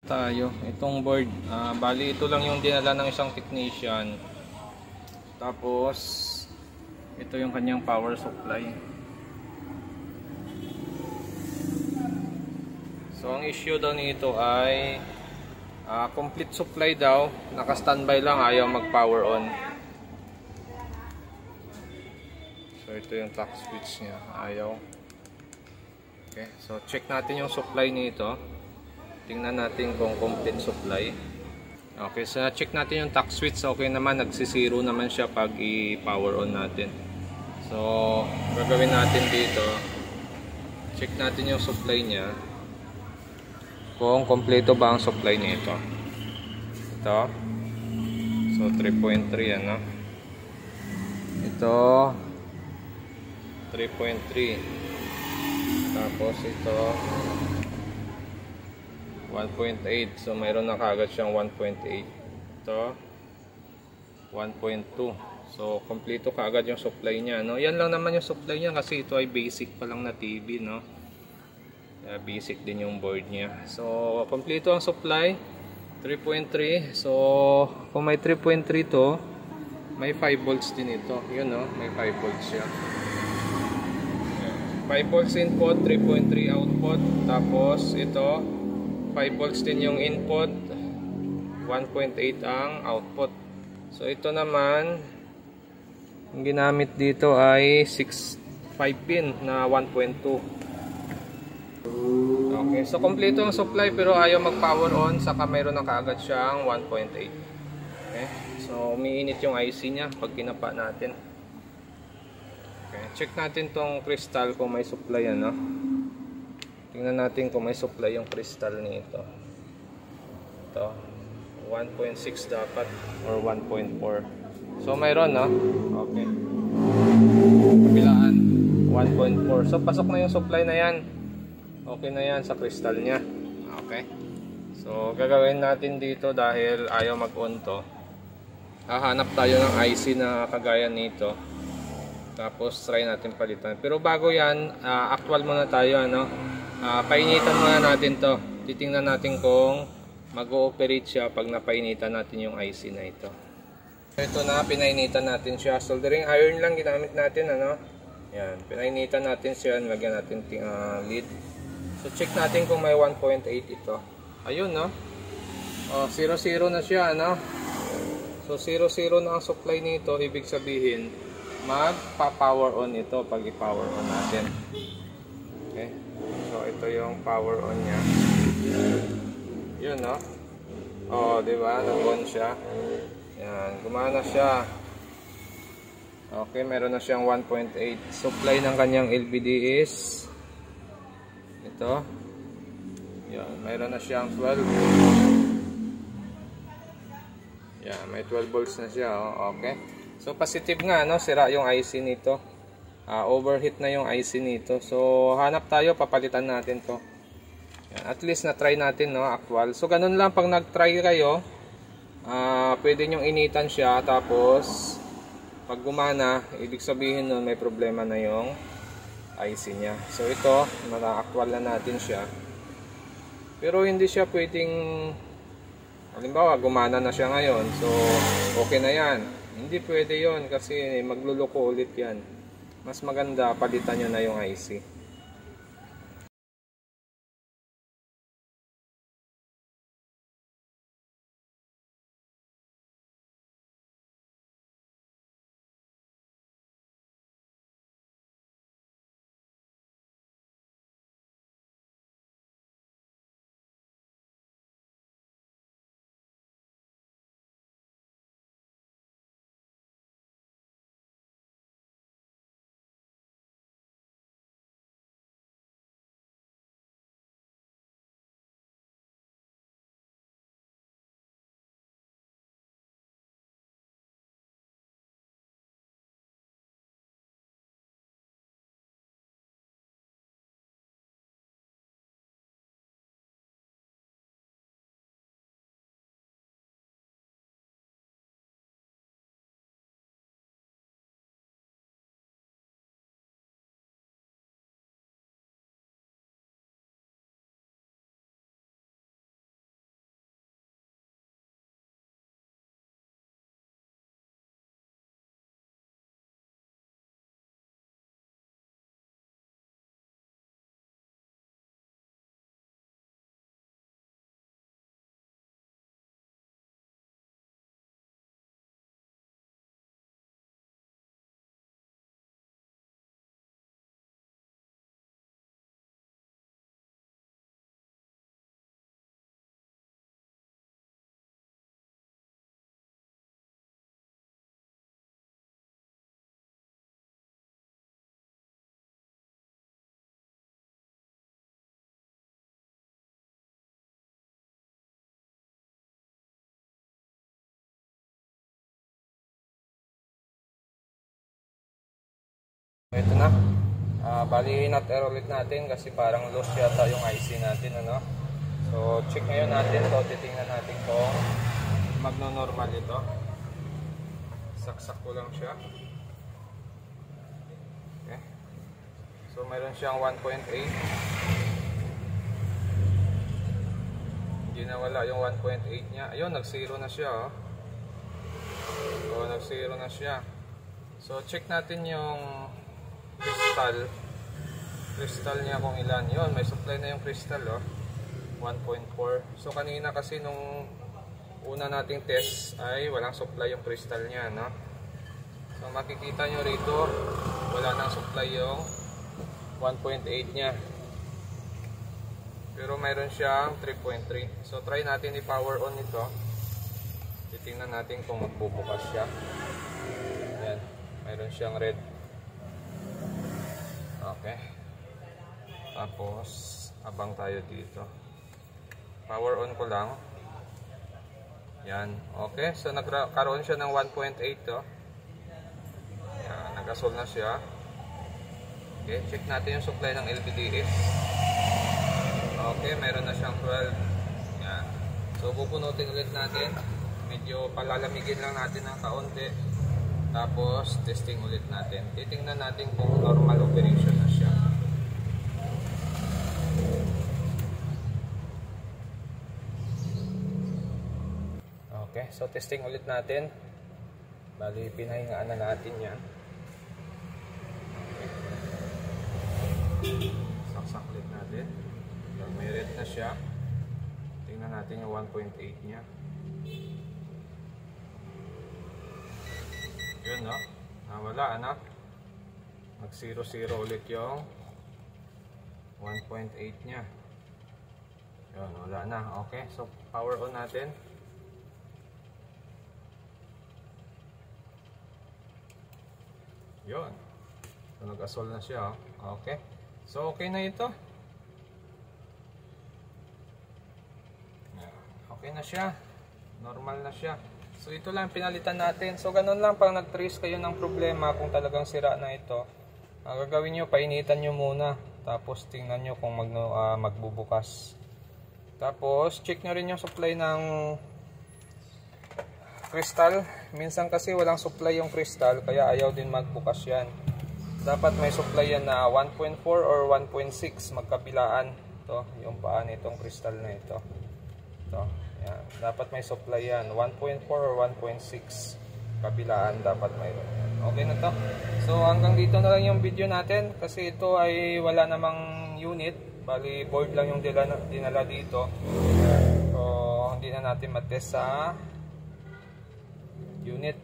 Tayo itong board, bali ito lang yung dinala ng isang technician, tapos ito yung kanyang power supply. So ang issue daw nito ay complete supply daw, naka standby lang, ayaw mag power on. So ito yung tack switch nya, ayaw. Okay, so check natin yung supply nito. Tingnan natin kung complete supply. Okay, so check natin yung tack switch. Okay naman, nagsisiro naman siya pag i-power on natin. So, gagawin natin dito, check natin yung supply niya. Kung kompleto ba ang supply nito. Ito. So, 3.3 ano. Ito 3.3. Tapos ito 1.8. So mayroon na kagad siyang 1.8. Ito 1.2. So kompleto kagad yung supply niya, no? Yan lang naman yung supply niya kasi ito ay basic pa lang na TV, no? Basic din yung board niya. So kompleto ang supply 3.3. So kung may 3.3 to, may 5 volts din ito. Yun, no? May 5 volts siya. 5 volts input, 3.3 output. Tapos ito 5 volts din yung input, 1.8 ang output. So ito naman, yung ginamit dito ay 5 pin na 1.2. Okay, so kompleto ang supply pero ayaw mag power on, saka mayroon na kaagad siyang 1.8. Okay, so umiinit yung IC nya pag kinapa natin. Okay, check natin tong crystal kung may supply, ano. Tingnan natin kung may supply yung crystal nito. Ito 1.6 dapat or 1.4. So mayroon, no? Okay. Kabilaan 1.4. So pasok na yung supply na yan. Okay na yan sa crystal nya. Okay. So gagawin natin dito, dahil ayaw mag-on to, hahanap tayo ng IC na kagaya nito. Tapos try natin palitan. Pero bago yan, actual muna tayo, ano. Painitan muna natin to. Titingnan natin kung mag-ooperate siya pag napainitan natin yung IC na ito. Ito na, pinainitan natin siya. Soldering iron lang ginamit natin, ano. Yan, pinainitan natin siya. Lagyan natin lead. So check natin kung may 1.8 ito. Ayun, no. 0-0 na siya, ano. So 0-0 na ang supply nito. Ibig sabihin, magpa-power on ito pag i-power on natin. Okay. So ito yung power on niya. Yun, no? Oh, di ba? Nag-on siya. Yan, gumana siya. Okay, meron na siyang 1.8. Supply ng kanyang LVD is ito. Yan, meron na siyang 12. Yan, may 12 volts na siya, oh. Okay. So positive nga, no? Sira yung IC nito. Overheat na yung IC nito. So hanap tayo, papalitan natin to. Yan, at least na try natin, no, actual. So ganun lang pag nag-try kayo, pwede nyong initan siya, tapos pag gumana, ibig sabihin nun may problema na yung IC nya. So ito, na-actual na natin siya. Pero hindi siya pwedeng, halimbawa gumana na siya ngayon, so okay na yan. Hindi pwede yon kasi magluloko ulit yan. Mas maganda, palitan nyo na yung IC. Ito na. Bali nut-air ulit natin kasi parang loose yata yung IC natin, ano. So check ngayon natin to, titingnan natin kung magno-normal ito. Saksak ko lang siya. Okay. So mayroon siyang 1.8. Hindi nawala yung 1.8 niya. Ayun, nag-zero na siya, oh. So nag-zero na siya. So check natin yung crystal niya kung ilan. Yun, may supply na yung crystal, oh. 1.4. So kanina kasi nung una nating test ay walang supply yung crystal niya, no? So makikita nyo rito, wala nang supply yung 1.8 niya. Pero mayroon siyang 3.3. So try natin i-power on ito. Titingnan natin kung magbubukas siya. Yan, mayroon siyang red. Okay. Tapos abang tayo dito. Power on ko lang. Yan. Okay. So nagkaroon siya ng 1.8 to. Yan. Nag-asol na siya. Okay. Check natin yung supply ng LVDS. Okay. Meron na siyang 12. Yan. So pupunutin ulit natin. Medyo palalamigin lang natin ng kaunti. Tapos testing ulit natin. Titingnan natin kung normal operation na siya. Okay, so testing ulit natin. Bali, pinahingaan na natin yan. Okay. Saksak ulit natin. May red na siya. Tingnan natin yung 1.8 niya. Yun, no? Wala, ano? Mag 0-0 ulit yung 1.8 niya. Yun, wala na. Okay, so power on natin. Yun. So, nag-asol na siya. Okay. So, okay na ito. Okay na siya. Normal na siya. So, ito lang pinalitan natin. So, ganun lang pag nag-trace kayo ng problema kung talagang sira na ito. Gagawin nyo, painitan nyo muna. Tapos, tingnan nyo kung magbubukas. Tapos, check nyo rin yung supply ng crystal. Minsan kasi walang supply yung crystal kaya ayaw din magbukas yan. Dapat may supply yan na 1.4 or 1.6 magkabilaan. Ito, yung paa nitong crystal na ito. Ito, yan. Dapat may supply yan. 1.4 or 1.6 kabilaan dapat mayroon yan. Okay na to. So hanggang dito na lang yung video natin kasi ito ay wala namang unit. Bali board lang yung dinala dito. So hindi na natin matest sa unit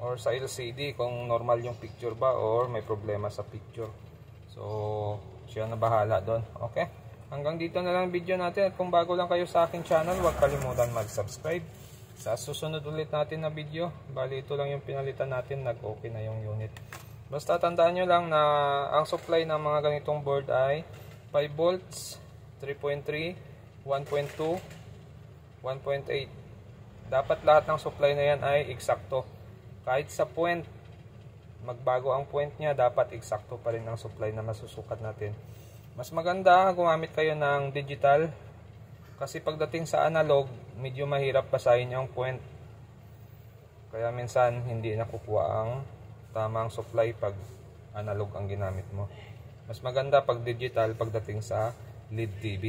or sa LCD kung normal yung picture ba or may problema sa picture. So siya na bahala doon. Okay, hanggang dito na lang video natin. At kung bago lang kayo sa aking channel, huwag kalimutan mag-subscribe. Sa susunod ulit natin na video, bali ito lang yung pinalitan natin, nag-okay na yung unit. Basta tandaan nyo lang na ang supply ng mga ganitong board ay 5 volts, 3.3, 1.2, 1.8. Dapat lahat ng supply na yan ay eksakto. Kahit sa point, magbago ang point niya, dapat eksakto pa rin ang supply na masusukat natin. Mas maganda gumamit kayo ng digital kasi pagdating sa analog, medyo mahirap basahin yung point. Kaya minsan hindi nakukuha ang tamang supply pag analog ang ginamit mo. Mas maganda pag digital pagdating sa LED TV.